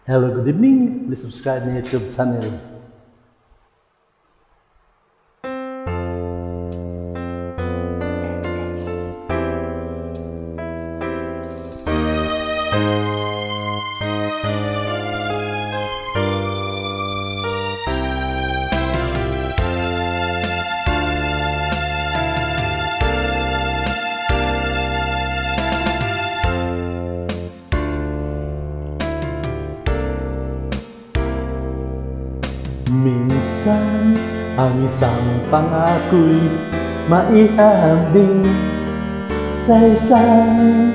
Hello, good evening. Please subscribe my YouTube channel. Minsan ang isang pangako'y maihambing sa isang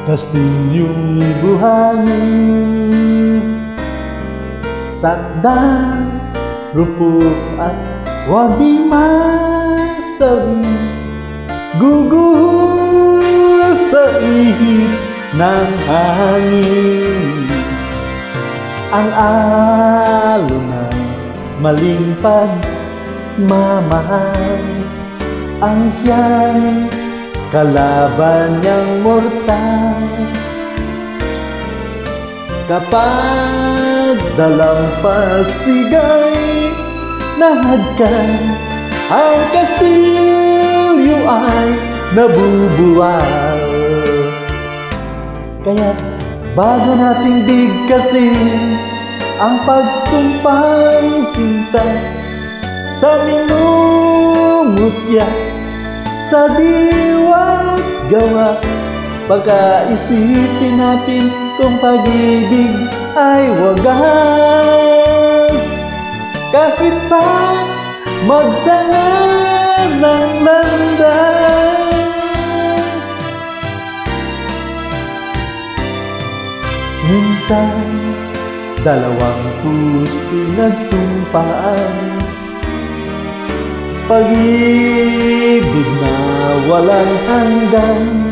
kastilyong buhangin. Sakdan, rupok at huwag di masawi, guguhol sa ihip ng hangin. Ang alon ng maling pagmamahal ang siyang kalaban niyang mortal. Kapag dalampasigay nahagkan, ang kastilyo ay nabubuwal. Kaya't bago nating bigkasin ang pagsumpang sinta sa minumutya, sa diwa't gawa, pagkaisipin natin kung pag-ibig ay wagas. Kahit pa magsanga ng landas, minsan dalawang puso nagsumpaan, pag-ibig na walang hanggan.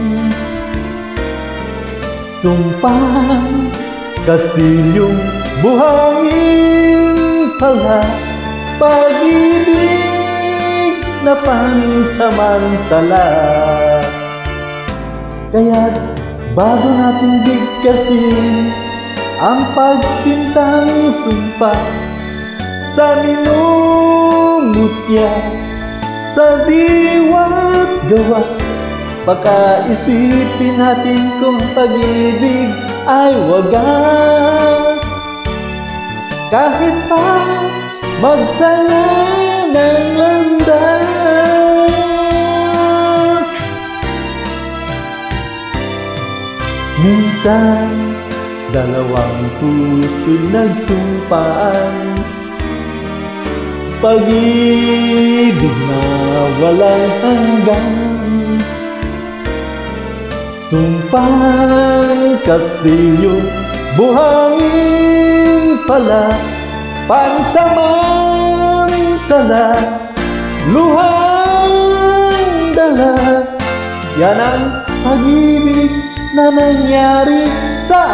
Sumpang kastilyong buhangin pala, pag-ibig na pansamantala. Kaya't bago natin bigkasin ang pagsintang sumpa sa minumutya, sa diwa't gawa, pagkaisipin natin kung pag-ibig ay wagas. Kahit pa magsala ng landas, minsan dalawang puso nagsumpaan, pag-ibig na walang hanggan. Sumpang kastilyo buhangin pala, pansamantala, luhang dala. Yan ang pag-ibig na nangyari sa